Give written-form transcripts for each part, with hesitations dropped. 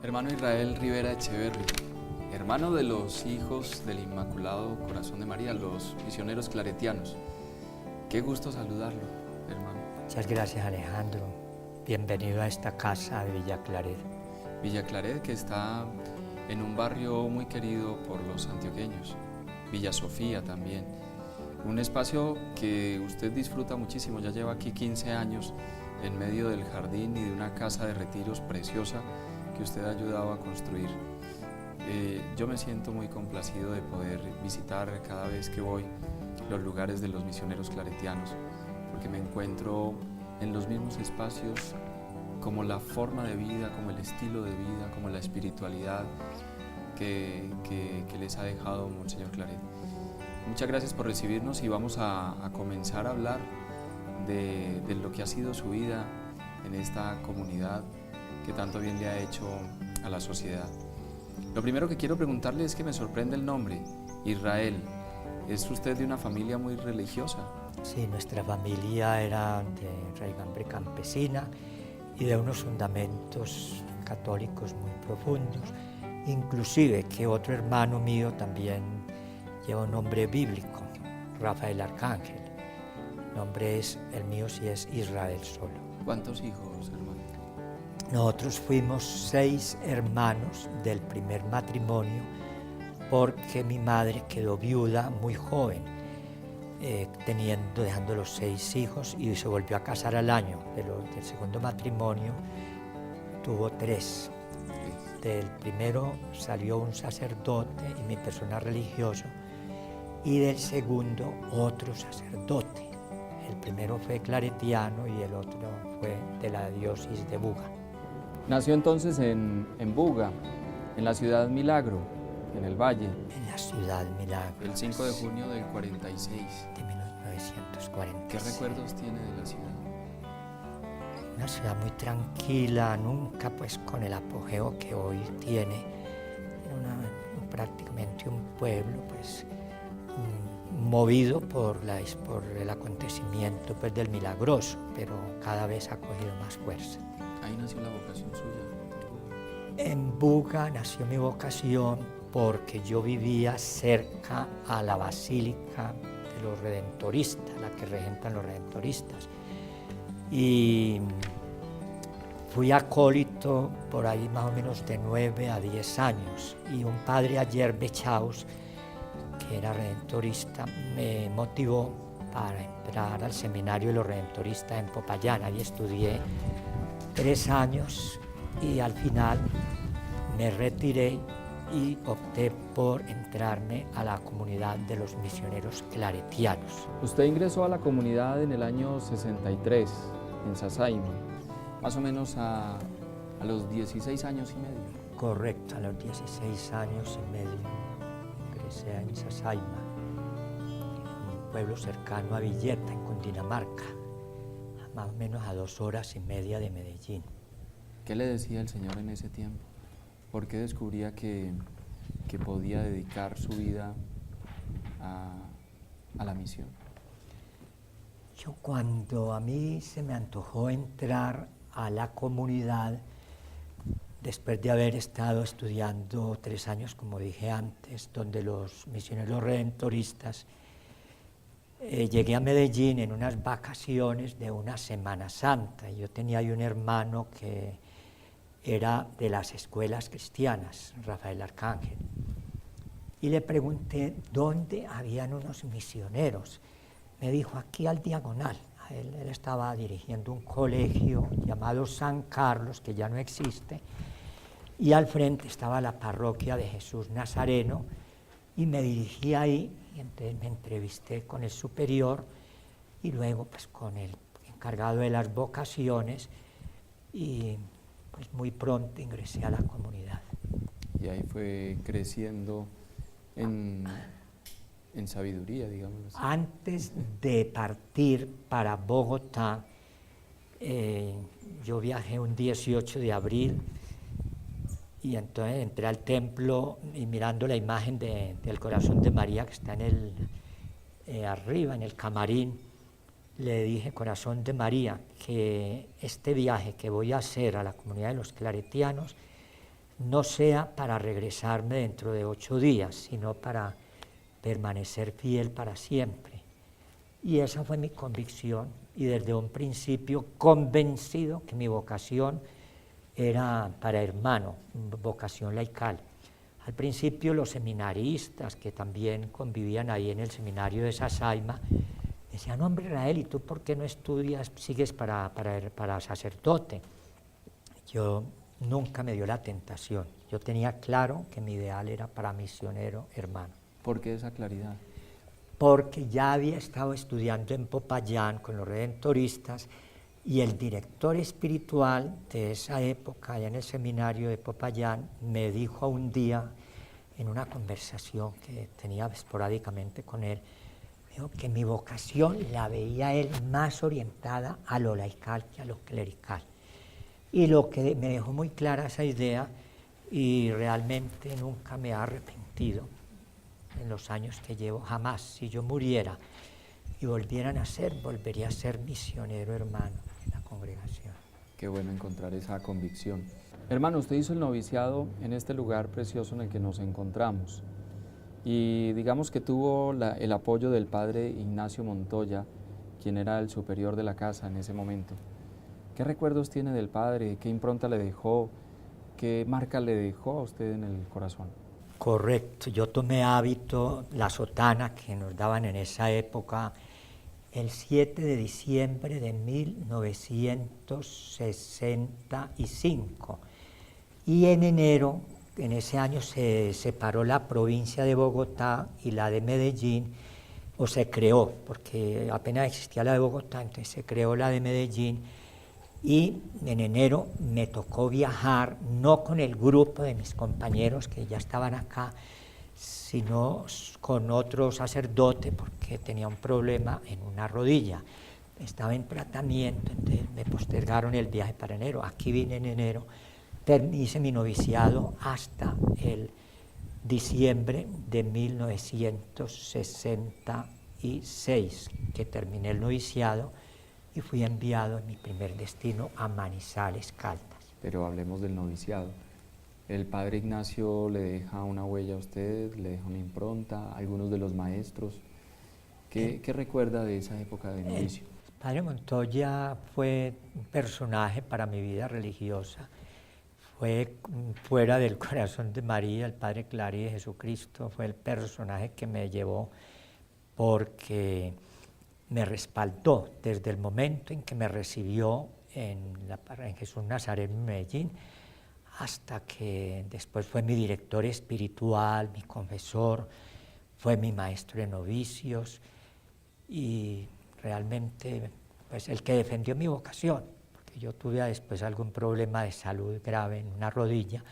Hermano Israel Rivera Echeverri, hermano de los hijos del Inmaculado Corazón de María, los misioneros claretianos. Qué gusto saludarlo, hermano. Muchas gracias, Alejandro. Bienvenido a esta casa de Villa Claret. Villa Claret, que está en un barrio muy querido por los antioqueños. Villa Sofía también. Un espacio que usted disfruta muchísimo, ya lleva aquí 15 años en medio del jardín y de una casa de retiros preciosa que usted ha ayudado a construir. Yo me siento muy complacido de poder visitar cada vez que voy los lugares de los misioneros claretianos, porque me encuentro en los mismos espacios como la forma de vida, como el estilo de vida, como la espiritualidad que les ha dejado Monseñor Claret. Muchas gracias por recibirnos y vamos a comenzar a hablar de lo que ha sido su vida en esta comunidad que tanto bien le ha hecho a la sociedad. Lo primero que quiero preguntarle es que me sorprende el nombre, Israel. ¿Es usted de una familia muy religiosa? Sí, nuestra familia era de raigambre campesina y de unos fundamentos católicos muy profundos, inclusive que otro hermano mío también lleva un nombre bíblico, Rafael Arcángel. El nombre el mío sí es Israel solo. ¿Cuántos hijos, hermano? Nosotros fuimos 6 hermanos del primer matrimonio porque mi madre quedó viuda muy joven, dejando los 6 hijos y se volvió a casar al año. Del segundo matrimonio tuvo 3. Del primero salió un sacerdote y mi persona religioso, y del segundo otro sacerdote. El primero fue claretiano y el otro fue de la diócesis de Buga. Nació entonces en Buga, en la ciudad Milagro, en el Valle. En la ciudad Milagro. El 5 de junio del 46. De 1946. ¿Qué recuerdos tiene de la ciudad? Una ciudad muy tranquila, nunca pues con el apogeo que hoy tiene. Prácticamente un pueblo pues movido por el acontecimiento pues, del milagroso, pero cada vez ha cogido más fuerza. Ahí nació la vocación suya. En Buga nació mi vocación porque yo vivía cerca a la Basílica de los Redentoristas, la que regentan los Redentoristas. Y fui acólito por ahí más o menos de 9 a 10 años. Y un padre ayer Bechaus, que era redentorista, me motivó para entrar al seminario de los Redentoristas en Popayán. Ahí estudié 3 años y al final me retiré y opté por entrarme a la comunidad de los misioneros claretianos. Usted ingresó a la comunidad en el año 63, en Sasaima, más o menos a los 16 años y medio. Correcto, a los 16 años y medio ingresé en Sasaima, un pueblo cercano a Villeta, en Cundinamarca, más o menos a 2 horas y media de Medellín. ¿Qué le decía el Señor en ese tiempo? ¿Por qué descubría que podía dedicar su vida a la misión? Yo cuando a mí se me antojó entrar a la comunidad, después de haber estado estudiando 3 años, como dije antes, donde los misioneros redentoristas, llegué a Medellín en unas vacaciones de una Semana Santa. Yo tenía ahí un hermano que era de las escuelas cristianas, Rafael Arcángel, y le pregunté dónde habían unos misioneros. Me dijo, aquí al diagonal. Él estaba dirigiendo un colegio llamado San Carlos, que ya no existe, y al frente estaba la parroquia de Jesús Nazareno, y me dirigí ahí, y entonces me entrevisté con el superior, y luego pues con el encargado de las vocaciones, y pues muy pronto ingresé a la comunidad. Y ahí fue creciendo en sabiduría, digamos. Antes de partir para Bogotá, yo viajé un 18 de abril y entonces entré al templo y mirando la imagen del corazón de María que está arriba en el camarín, le dije, corazón de María, que este viaje que voy a hacer a la comunidad de los claretianos no sea para regresarme dentro de 8 días, sino para permanecer fiel para siempre. Y esa fue mi convicción, y desde un principio convencido que mi vocación era para hermano, vocación laical. Al principio los seminaristas que también convivían ahí en el seminario de Sasaima decían: hombre Israel, ¿y tú por qué no estudias, sigues para sacerdote? Yo nunca me dio la tentación. Yo tenía claro que mi ideal era para misionero hermano. ¿Por qué esa claridad? Porque ya había estado estudiando en Popayán con los redentoristas, y el director espiritual de esa época, allá en el seminario de Popayán, me dijo un día, en una conversación que tenía esporádicamente con él, me dijo que mi vocación la veía él más orientada a lo laical que a lo clerical. Y lo que me dejó muy clara esa idea, y realmente nunca me ha arrepentido en los años que llevo, jamás. Si yo muriera y volviera a nacer, volvería a ser misionero hermano en la congregación. Qué bueno encontrar esa convicción. Hermano, usted hizo el noviciado en este lugar precioso en el que nos encontramos, y digamos que tuvo el apoyo del padre Ignacio Montoya, quien era el superior de la casa en ese momento. ¿Qué recuerdos tiene del padre? ¿Qué impronta le dejó? ¿Qué marca le dejó a usted en el corazón? Correcto, yo tomé hábito, la sotana que nos daban en esa época, el 7 de diciembre de 1965. Y en enero, en ese año, se separó la provincia de Bogotá y la de Medellín, o se creó, porque apenas existía la de Bogotá, entonces se creó la de Medellín. Y en enero me tocó viajar, no con el grupo de mis compañeros que ya estaban acá, sino con otro sacerdote, porque tenía un problema en una rodilla. Estaba en tratamiento, entonces me postergaron el viaje para enero. Aquí vine en enero, hice mi noviciado hasta el diciembre de 1966, que terminé el noviciado y fui enviado en mi primer destino a Manizales, Caldas. Pero hablemos del noviciado. ¿El padre Ignacio le deja una huella a usted, le deja una impronta, algunos de los maestros? ¿Qué recuerda de esa época de novicio? El padre Montoya fue un personaje para mi vida religiosa. Fue fuera del corazón de María, el Padre Clarí de Jesucristo, fue el personaje que me llevó, porque me respaldó desde el momento en que me recibió en Jesús Nazaret en Medellín, hasta que después fue mi director espiritual, mi confesor, fue mi maestro de novicios, y realmente pues el que defendió mi vocación, porque yo tuve después algún problema de salud grave en una rodilla,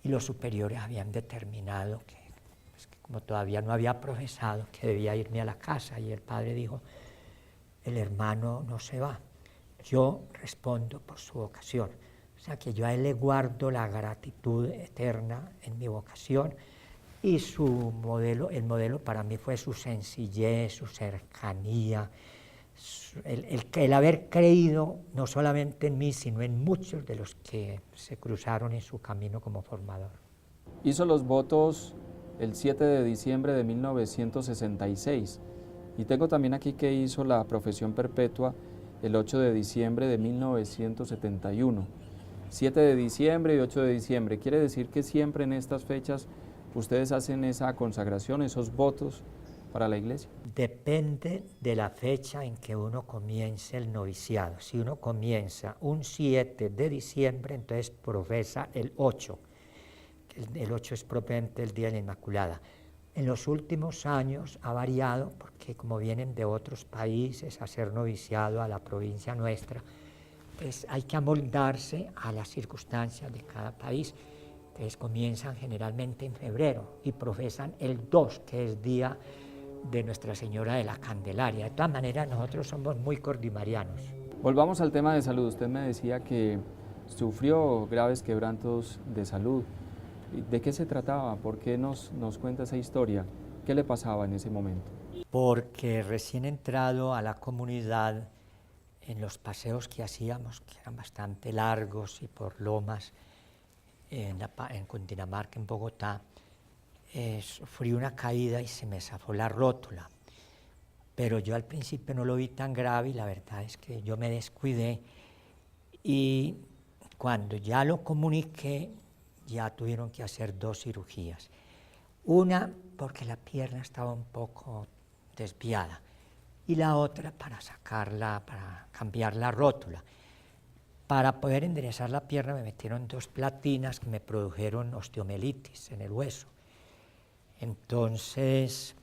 y los superiores habían determinado que como todavía no había profesado, que debía irme a la casa, y el padre dijo: el hermano no se va, yo respondo por su vocación. O sea que yo a él le guardo la gratitud eterna en mi vocación, y su modelo, el modelo para mí fue su sencillez, su cercanía, el haber creído no solamente en mí, sino en muchos de los que se cruzaron en su camino como formador. Hizo los votos el 7 de diciembre de 1966, y tengo también aquí que hizo la profesión perpetua el 8 de diciembre de 1971. 7 de diciembre y 8 de diciembre, quiere decir que siempre en estas fechas ustedes hacen esa consagración, esos votos para la iglesia. Depende de la fecha en que uno comience el noviciado. Si uno comienza un 7 de diciembre, entonces profesa el 8. El 8 es propiamente el Día de la Inmaculada. En los últimos años ha variado, porque como vienen de otros países a hacer noviciado a la provincia nuestra, pues hay que amoldarse a las circunstancias de cada país. Entonces comienzan generalmente en febrero y profesan el 2, que es día de Nuestra Señora de la Candelaria. De todas maneras, nosotros somos muy cordimarianos. Volvamos al tema de salud. Usted me decía que sufrió graves quebrantos de salud. ¿De qué se trataba? ¿Por qué nos cuenta esa historia? ¿Qué le pasaba en ese momento? Porque recién entrado a la comunidad, en los paseos que hacíamos, que eran bastante largos y por lomas, en Cundinamarca, en Bogotá, sufrí una caída y se me zafó la rótula. Pero yo al principio no lo vi tan grave y la verdad es que yo me descuidé y cuando ya lo comuniqué ya tuvieron que hacer 2 cirugías. Una porque la pierna estaba un poco desviada y la otra para sacarla, para cambiar la rótula. Para poder enderezar la pierna me metieron 2 platinas que me produjeron osteomelitis en el hueso. Entonces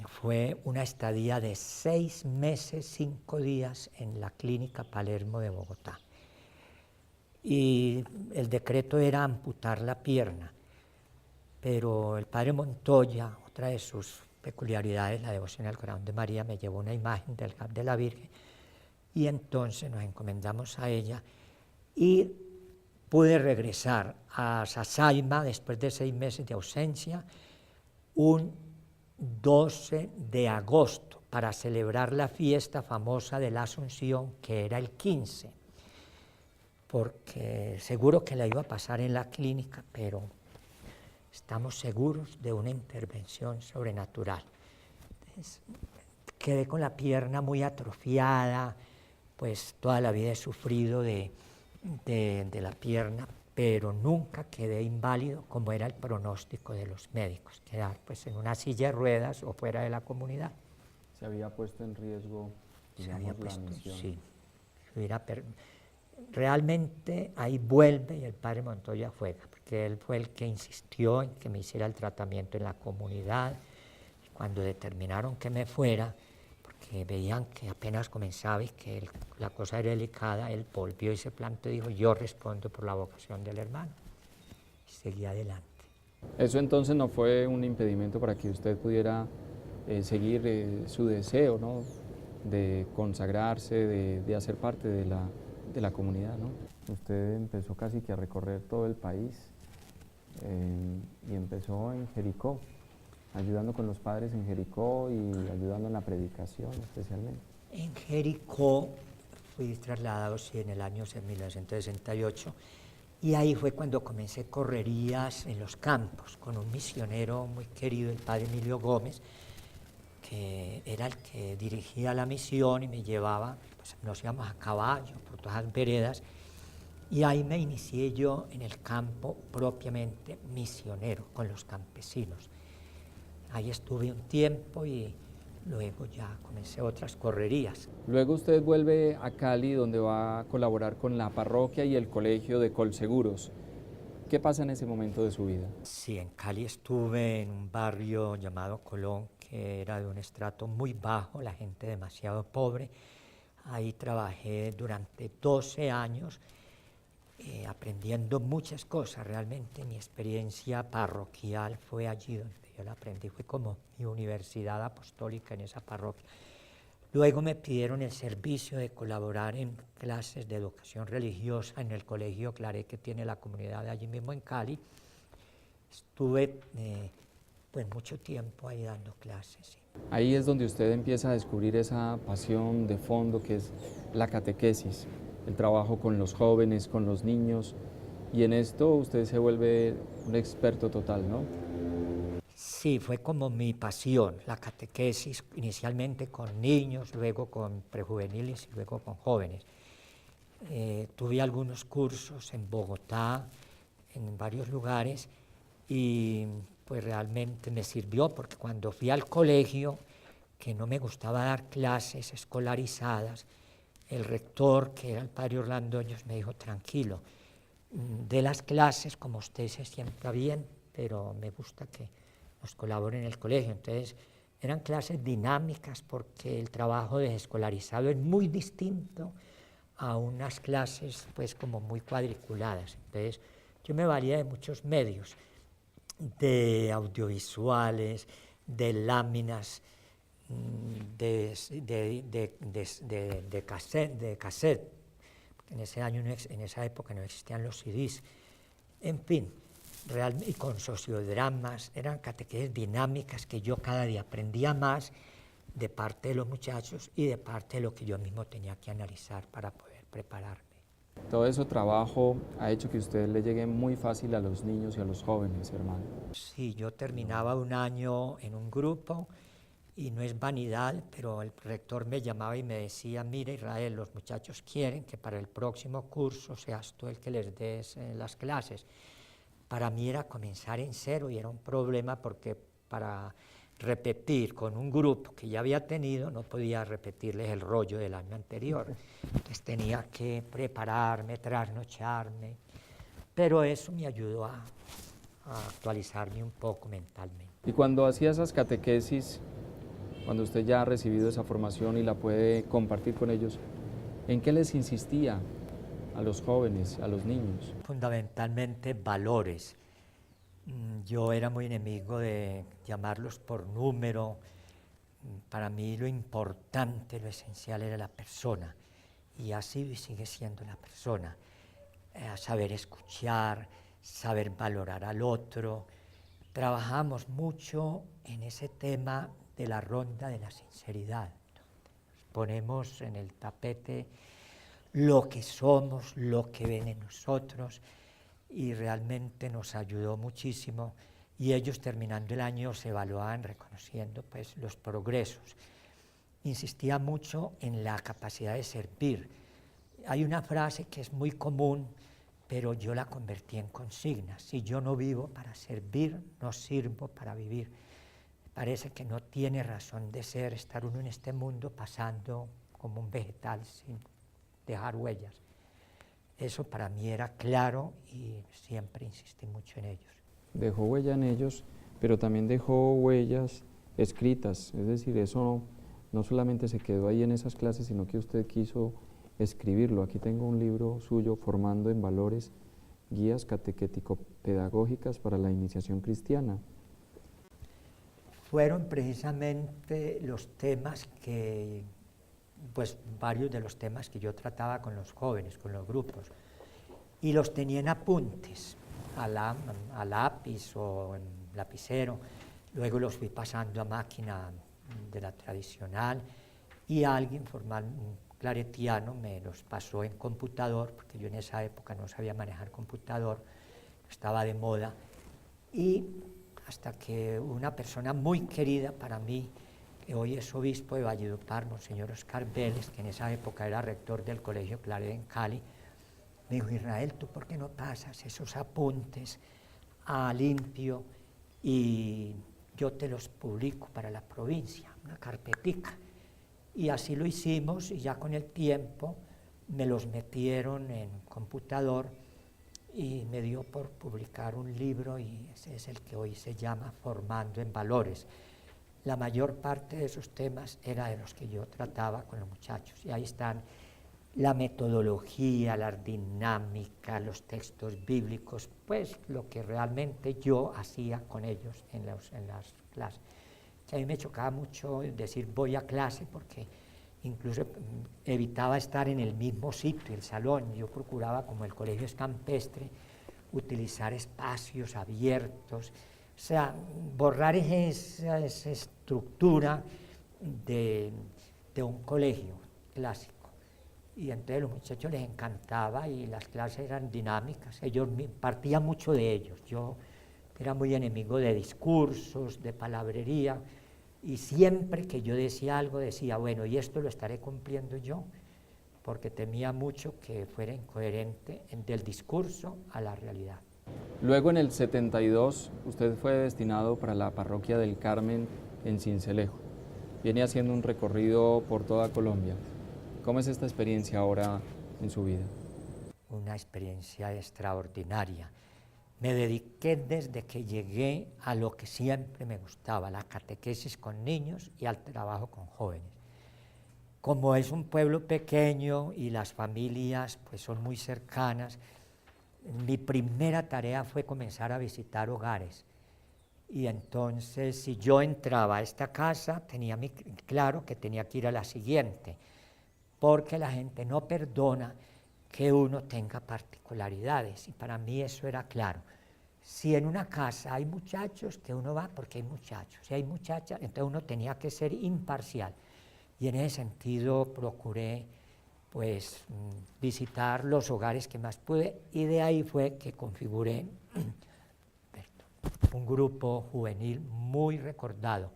fue una estadía de 6 meses, 5 días en la clínica Palermo de Bogotá. Y el decreto era amputar la pierna, pero el padre Montoya, otra de sus peculiaridades, la devoción al corazón de María, me llevó una imagen de la Virgen y entonces nos encomendamos a ella y pude regresar a Sasaima después de 6 meses de ausencia un 12 de agosto para celebrar la fiesta famosa de la Asunción, que era el 15, porque seguro que la iba a pasar en la clínica, pero estamos seguros de una intervención sobrenatural. Entonces, quedé con la pierna muy atrofiada, pues toda la vida he sufrido de la pierna, pero nunca quedé inválido como era el pronóstico de los médicos, quedar pues en una silla de ruedas o fuera de la comunidad. ¿Se había puesto en riesgo, digamos, la misión? Sí. Realmente ahí vuelve y el padre Montoya juega, porque él fue el que insistió en que me hiciera el tratamiento en la comunidad. Cuando determinaron que me fuera, porque veían que apenas comenzaba y que la cosa era delicada, él volvió y se planteó y dijo, yo respondo por la vocación del hermano. Y seguí adelante. Eso entonces no fue un impedimento para que usted pudiera seguir su deseo, ¿no?, de consagrarse, de hacer parte de la comunidad, ¿no? Usted empezó casi que a recorrer todo el país y empezó en Jericó, ayudando con los padres en Jericó y ayudando en la predicación especialmente. En Jericó fui trasladado en el año 1968 y ahí fue cuando comencé correrías en los campos con un misionero muy querido, el padre Emilio Gómez, que era el que dirigía la misión y me llevaba, pues nos íbamos a caballo por todas las veredas y ahí me inicié yo en el campo propiamente misionero con los campesinos. Ahí estuve un tiempo y luego ya comencé otras correrías. Luego usted vuelve a Cali, donde va a colaborar con la parroquia y el colegio de Colseguros. ¿Qué pasa en ese momento de su vida? Sí, en Cali estuve en un barrio llamado Colón, que era de un estrato muy bajo, la gente demasiado pobre. Ahí trabajé durante 12 años, aprendiendo muchas cosas. Realmente mi experiencia parroquial fue allí donde yo la aprendí, fue como mi universidad apostólica en esa parroquia. Luego me pidieron el servicio de colaborar en clases de educación religiosa en el colegio Claret que tiene la comunidad de allí mismo en Cali. Estuve pues mucho tiempo ahí dando clases. Sí. Ahí es donde usted empieza a descubrir esa pasión de fondo que es la catequesis, el trabajo con los jóvenes, con los niños, y en esto usted se vuelve un experto total, ¿no? Sí, fue como mi pasión, la catequesis, inicialmente con niños, luego con prejuveniles y luego con jóvenes. Tuve algunos cursos en Bogotá, en varios lugares, y pues realmente me sirvió porque cuando fui al colegio, que no me gustaba dar clases escolarizadas, el rector, que era el padre Orlando Hoyos, me dijo, tranquilo, de las clases como usted se sienta bien, pero me gusta que nos colaboren en el colegio. Entonces eran clases dinámicas porque el trabajo de escolarizado es muy distinto a unas clases pues como muy cuadriculadas. Entonces yo me valía de muchos medios, de audiovisuales, de láminas, de cassette, porque en esa época no existían los CDs, en fin, y con sociodramas, eran catequesis dinámicas que yo cada día aprendía más de parte de los muchachos y de parte de lo que yo mismo tenía que analizar para poder prepararme. Todo ese trabajo ha hecho que usted le llegue muy fácil a los niños y a los jóvenes, hermano. Sí, yo terminaba un año en un grupo y no es vanidad, pero el rector me llamaba y me decía, mira Israel, los muchachos quieren que para el próximo curso seas tú el que les des las clases. Para mí era comenzar en cero y era un problema porque para repetir con un grupo que ya había tenido no podía repetirles el rollo del año anterior. Entonces tenía que prepararme, trasnocharme, pero eso me ayudó a actualizarme un poco mentalmente. Y cuando hacía esas catequesis, cuando usted ya ha recibido esa formación y la puede compartir con ellos, ¿en qué les insistía a los jóvenes, a los niños? Fundamentalmente valores. Yo era muy enemigo de llamarlos por número. Para mí lo importante, lo esencial era la persona, y así sigue siendo la persona. Saber escuchar, saber valorar al otro. Trabajamos mucho en ese tema de la ronda de la sinceridad. Ponemos en el tapete lo que somos, lo que ven en nosotros, y realmente nos ayudó muchísimo, y ellos terminando el año se evaluaban reconociendo pues los progresos. Insistía mucho en la capacidad de servir. Hay una frase que es muy común, pero yo la convertí en consigna: si yo no vivo para servir, no sirvo para vivir. Parece que no tiene razón de ser estar uno en este mundo pasando como un vegetal sin dejar huellas. Eso para mí era claro y siempre insistí mucho en ellos. Dejó huella en ellos, pero también dejó huellas escritas, es decir, eso no solamente se quedó ahí en esas clases, sino que usted quiso escribirlo. Aquí tengo un libro suyo, Formando en Valores, guías catequético-pedagógicas para la iniciación cristiana. Fueron precisamente los temas que, pues varios de los temas que yo trataba con los jóvenes, con los grupos, y los tenía en apuntes, a lápiz o en lapicero. Luego los fui pasando a máquina de la tradicional, y alguien formal, un claretiano, me los pasó en computador, porque yo en esa época no sabía manejar computador, estaba de moda, y hasta que una persona muy querida para mí, que hoy es obispo de Valledupar, Monseñor Oscar Vélez, que en esa época era rector del Colegio Claret en Cali, me dijo: Israel, ¿tú por qué no pasas esos apuntes a limpio y yo te los publico para la provincia, una carpetica? Y así lo hicimos, y ya con el tiempo me los metieron en computador y me dio por publicar un libro, y ese es el que hoy se llama Formando en Valores. La mayor parte de esos temas era de los que yo trataba con los muchachos, y ahí están la metodología, la dinámica, los textos bíblicos, pues lo que realmente yo hacía con ellos en las clases. Que a mí me chocaba mucho decir voy a clase, porque incluso evitaba estar en el mismo sitio, el salón. Yo procuraba, como el colegio es campestre, utilizar espacios abiertos, o sea, borrar esa estructura de un colegio clásico. Y entonces a los muchachos les encantaba y las clases eran dinámicas. Ellos partían mucho de ellos. Yo era muy enemigo de discursos, de palabrería, y siempre que yo decía algo decía, bueno, y esto lo estaré cumpliendo yo, porque temía mucho que fuera incoherente del discurso a la realidad. Luego, en el 72, usted fue destinado para la parroquia del Carmen en Sincelejo. Viene haciendo un recorrido por toda Colombia. ¿Cómo es esta experiencia ahora en su vida? Una experiencia extraordinaria. Me dediqué desde que llegué a lo que siempre me gustaba, la catequesis con niños y al trabajo con jóvenes. Como es un pueblo pequeño y las familias pues son muy cercanas, mi primera tarea fue comenzar a visitar hogares. Y entonces, si yo entraba a esta casa, tenía claro que tenía que ir a la siguiente, porque la gente no perdona que uno tenga particularidades, y para mí eso era claro. Si en una casa hay muchachos, que uno va porque hay muchachos; si hay muchachas, entonces uno tenía que ser imparcial. Y en ese sentido procuré pues visitar los hogares que más pude, y de ahí fue que configuré un grupo juvenil muy recordado.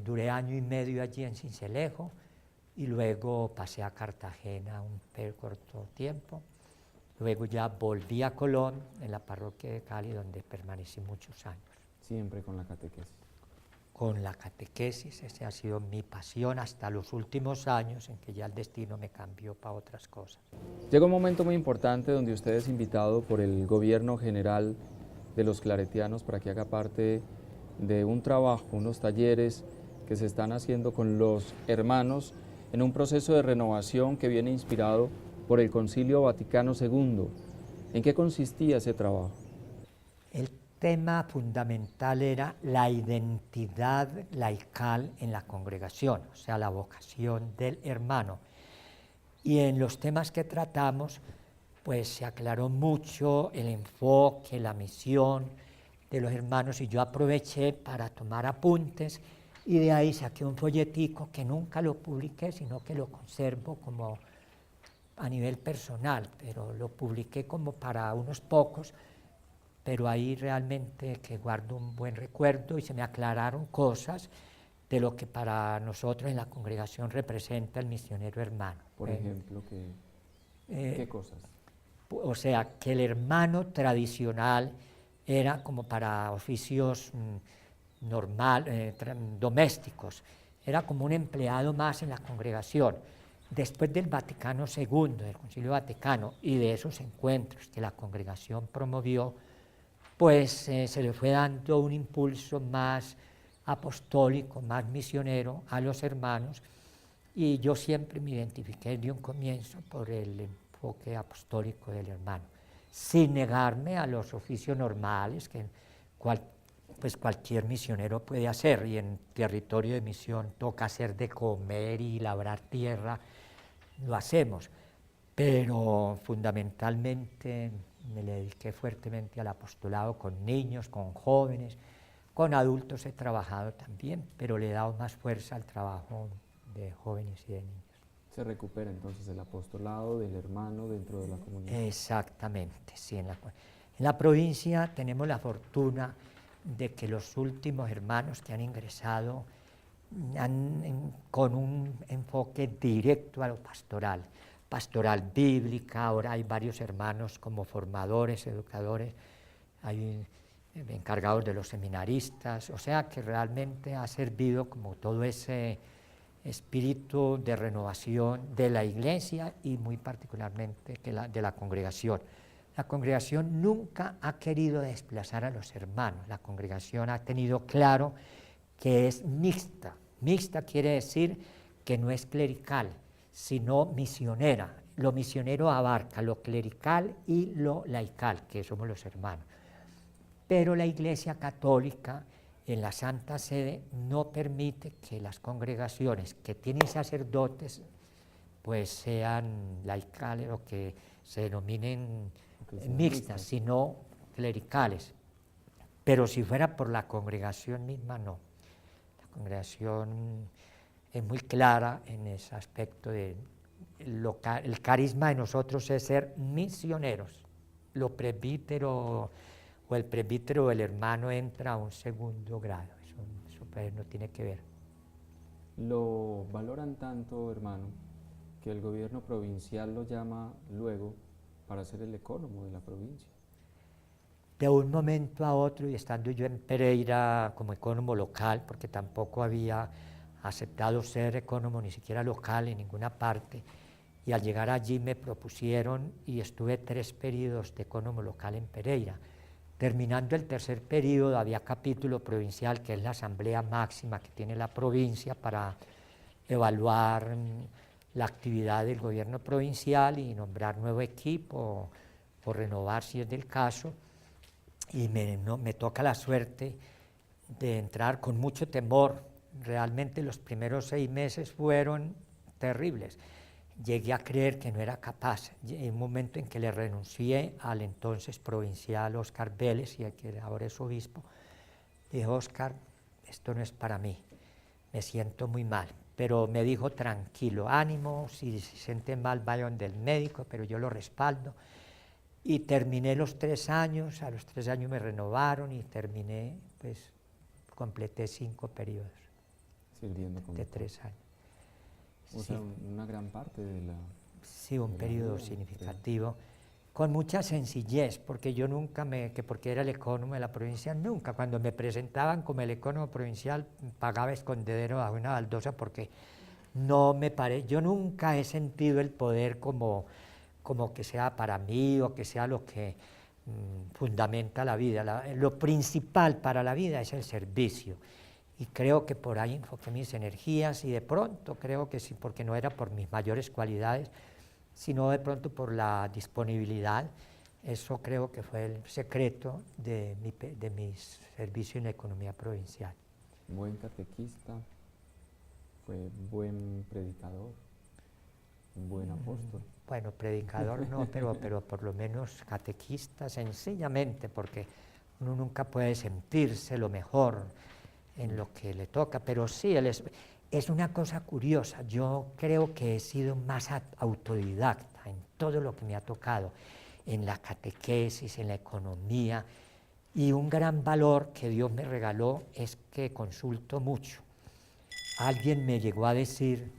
Duré año y medio allí en Sincelejo y luego pasé a Cartagena un corto tiempo. Luego ya volví a Colón, en la parroquia de Cali, donde permanecí muchos años. Siempre con la catequesis. Con la catequesis, esa ha sido mi pasión hasta los últimos años en que ya el destino me cambió para otras cosas. Llega un momento muy importante donde usted es invitado por el gobierno general de los claretianos para que haga parte de un trabajo, unos talleres que se están haciendo con los hermanos en un proceso de renovación que viene inspirado por el Concilio Vaticano II. ¿En qué consistía ese trabajo? El tema fundamental era la identidad laical en la congregación, o sea, la vocación del hermano. Y en los temas que tratamos, pues se aclaró mucho el enfoque, la misión de los hermanos, y yo aproveché para tomar apuntes, y de ahí saqué un folletico que nunca lo publiqué, sino que lo conservo como a nivel personal, pero lo publiqué como para unos pocos, pero ahí realmente que guardo un buen recuerdo y se me aclararon cosas de lo que para nosotros en la congregación representa el misionero hermano. Por ejemplo, ¿qué cosas? O sea, que el hermano tradicional era como para oficios domésticos, era como un empleado más en la congregación. Después del Vaticano II, del Concilio Vaticano, y de esos encuentros que la congregación promovió, pues se le fue dando un impulso más apostólico, más misionero a los hermanos, y yo siempre me identifiqué de un comienzo por el enfoque apostólico del hermano, sin negarme a los oficios normales que pues cualquier misionero puede hacer, y en territorio de misión toca hacer de comer y labrar tierra, lo hacemos, pero fundamentalmente me dediqué fuertemente al apostolado con niños, con jóvenes, con adultos he trabajado también, pero le he dado más fuerza al trabajo de jóvenes y de niños. Se recupera entonces el apostolado del hermano dentro de la comunidad. Exactamente, sí. En la provincia tenemos la fortuna de que los últimos hermanos que han ingresado con un enfoque directo a lo pastoral, pastoral bíblica. Ahora hay varios hermanos como formadores, educadores, hay encargados de los seminaristas, o sea que realmente ha servido como todo ese espíritu de renovación de la iglesia y muy particularmente de la congregación. La congregación nunca ha querido desplazar a los hermanos, la congregación ha tenido claro que es mixta. Mixta quiere decir que no es clerical, sino misionera. Lo misionero abarca lo clerical y lo laical, que somos los hermanos. Pero la Iglesia Católica en la Santa Sede no permite que las congregaciones que tienen sacerdotes pues sean laicales o que se denominen mixtas, sino clericales. Pero si fuera por la congregación misma, no. La congregación es muy clara en ese aspecto de el carisma de nosotros es ser misioneros. Lo presbítero o el presbítero o el hermano entra a un segundo grado, eso pues no tiene que ver. Lo valoran tanto, hermano, que el gobierno provincial lo llama luego para ser el ecónomo de la provincia. De un momento a otro, y estando yo en Pereira como ecónomo local, porque tampoco había aceptado ser ecónomo ni siquiera local en ninguna parte, y al llegar allí me propusieron y estuve 3 períodos de ecónomo local en Pereira. Terminando el tercer período había capítulo provincial, que es la asamblea máxima que tiene la provincia para evaluar la actividad del gobierno provincial y nombrar nuevo equipo o renovar si es del caso. Y me toca la suerte de entrar con mucho temor. Realmente los primeros 6 meses fueron terribles. Llegué a creer que no era capaz. En un momento en que le renuncié al entonces provincial Óscar Vélez, y que ahora es obispo, dije: Óscar, esto no es para mí, me siento muy mal, pero me dijo tranquilo, ánimo, si se siente mal vayan del médico, pero yo lo respaldo. Y terminé los 3 años, a los 3 años me renovaron y terminé, pues completé 5 periodos Sirviendo como de 3 años. O sea, una gran parte de la... Sí, un de la periodo vida, significativo, con mucha sencillez, porque yo nunca porque era el ecónomo de la provincia, nunca, cuando me presentaban como el ecónomo provincial, pagaba escondedero a una baldosa porque yo nunca he sentido el poder como que sea para mí o que sea lo que fundamenta la vida. Lo principal para la vida es el servicio. Y creo que por ahí enfoqué mis energías y de pronto creo que sí, porque no era por mis mayores cualidades, sino de pronto por la disponibilidad. Eso creo que fue el secreto de mi servicio en la economía provincial. Buen catequista, fue buen predicador, un buen apóstol. Bueno, predicador no, pero por lo menos catequista, sencillamente, porque uno nunca puede sentirse lo mejor en lo que le toca, pero sí, es una cosa curiosa. Yo creo que he sido más autodidacta en todo lo que me ha tocado, en la catequesis, en la economía, y un gran valor que Dios me regaló es que consulto mucho. Alguien me llegó a decir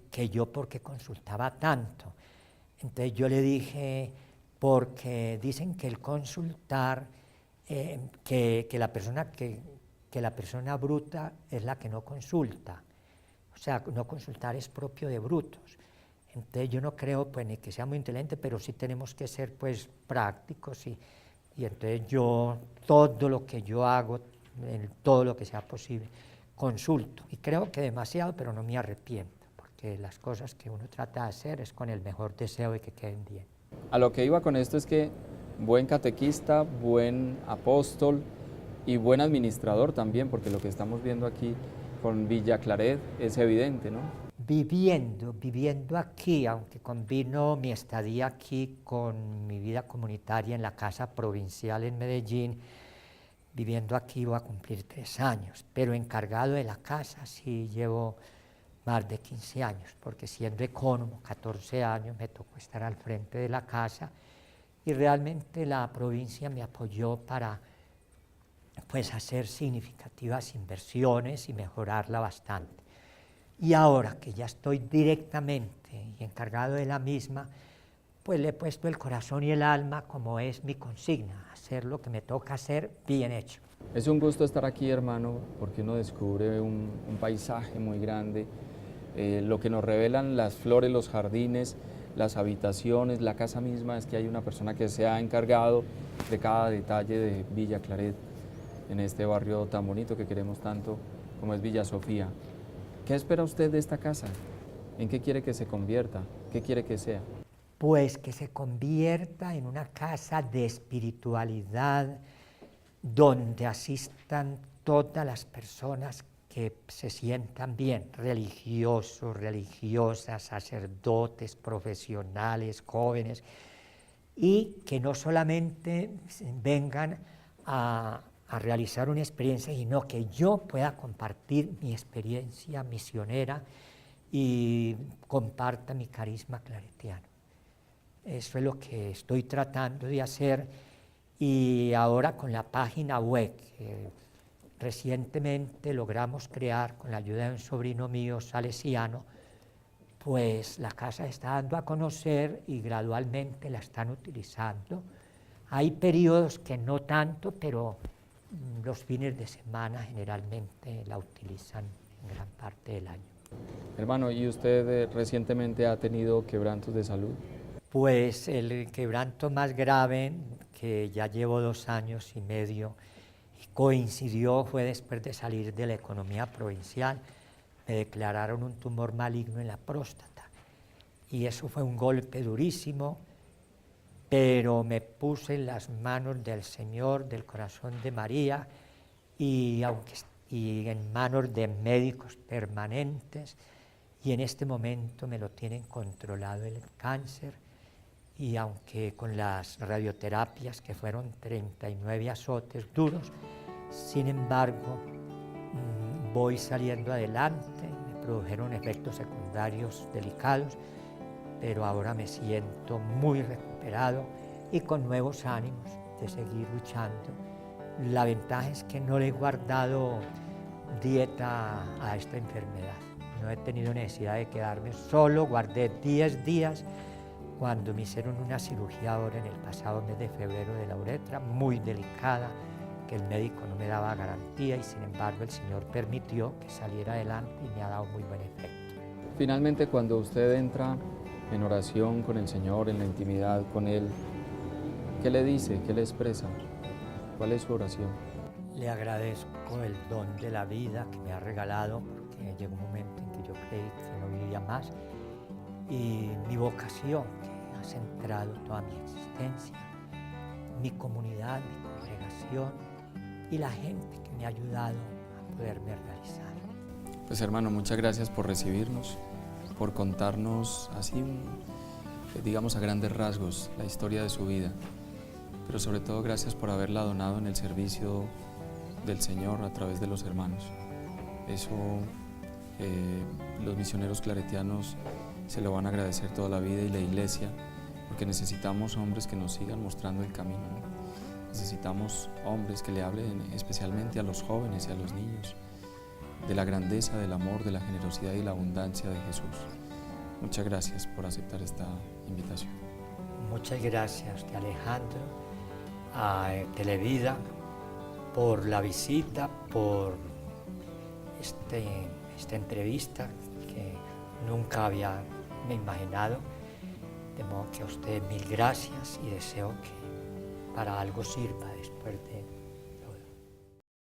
que yo por qué consultaba tanto. Entonces yo le dije, porque dicen que el consultar, que la persona bruta es la que no consulta. O sea, no consultar es propio de brutos. Entonces yo no creo pues ni que sea muy inteligente, pero sí tenemos que ser pues prácticos y entonces yo todo lo que yo hago, en todo lo que sea posible, consulto. Y creo que demasiado, pero no me arrepiento, porque las cosas que uno trata de hacer es con el mejor deseo de que queden bien. A lo que iba con esto es que buen catequista, buen apóstol y buen administrador también, porque lo que estamos viendo aquí con Villa Claret es evidente, ¿no? Viviendo aquí, aunque combino mi estadía aquí con mi vida comunitaria en la Casa Provincial en Medellín, viviendo aquí voy a cumplir 3 años, pero encargado de la casa sí llevo más de 15 años, porque siendo ecónomo 14 años me tocó estar al frente de la casa y realmente la provincia me apoyó para pues hacer significativas inversiones y mejorarla bastante. Y ahora que ya estoy directamente y encargado de la misma, pues le he puesto el corazón y el alma como es mi consigna, hacer lo que me toca hacer bien hecho. Es un gusto estar aquí, hermano, porque uno descubre un paisaje muy grande, lo que nos revelan las flores, los jardines, las habitaciones, la casa misma, es que hay una persona que se ha encargado de cada detalle de Villa Claret, en este barrio tan bonito que queremos tanto como es Villa Sofía. ¿Qué espera usted de esta casa? ¿En qué quiere que se convierta? ¿Qué quiere que sea? Pues que se convierta en una casa de espiritualidad donde asistan todas las personas que se sientan bien, religiosos, religiosas, sacerdotes, profesionales, jóvenes, y que no solamente vengan a realizar una experiencia, sino que yo pueda compartir mi experiencia misionera y comparta mi carisma claretiano. Eso es lo que estoy tratando de hacer y ahora con la página web. Recientemente logramos crear, con la ayuda de un sobrino mío salesiano, pues la casa está dando a conocer y gradualmente la están utilizando. Hay periodos que no tanto, pero los fines de semana generalmente la utilizan en gran parte del año. Hermano, ¿y usted recientemente ha tenido quebrantos de salud? Pues el quebranto más grave, que ya llevo 2 años y medio, coincidió, fue después de salir de la economía provincial. Me declararon un tumor maligno en la próstata y eso fue un golpe durísimo, pero me puse en las manos del Señor, del corazón de María y en manos de médicos permanentes, y en este momento me lo tienen controlado el cáncer, y aunque con las radioterapias, que fueron 39 azotes duros, sin embargo voy saliendo adelante, me produjeron efectos secundarios delicados, pero ahora me siento muy recuperado y con nuevos ánimos de seguir luchando. La ventaja es que no le he guardado dieta a esta enfermedad. No he tenido necesidad de quedarme solo, guardé 10 días cuando me hicieron una cirugía ahora en el pasado mes de febrero de la uretra, muy delicada, que el médico no me daba garantía y sin embargo el Señor permitió que saliera adelante y me ha dado muy buen efecto. Finalmente, cuando usted entra en oración con el Señor, en la intimidad con Él, ¿qué le dice? ¿Qué le expresa? ¿Cuál es su oración? Le agradezco el don de la vida que me ha regalado, porque llegó un momento en que yo creí que no vivía más, y mi vocación, que ha centrado toda mi existencia, mi comunidad, mi congregación y la gente que me ha ayudado a poderme realizar. Pues hermano, muchas gracias por recibirnos, por contarnos así, digamos a grandes rasgos, la historia de su vida, pero sobre todo gracias por haberla donado en el servicio del Señor a través de los hermanos. Eso los misioneros claretianos se lo van a agradecer toda la vida y la iglesia, porque necesitamos hombres que nos sigan mostrando el camino, ¿no? Necesitamos hombres que le hablen especialmente a los jóvenes y a los niños de la grandeza, del amor, de la generosidad y la abundancia de Jesús. Muchas gracias por aceptar esta invitación. Muchas gracias, Alejandro, a Televida, por la visita, por esta entrevista que nunca había me imaginado. De modo que a usted mil gracias y deseo que para algo sirva después de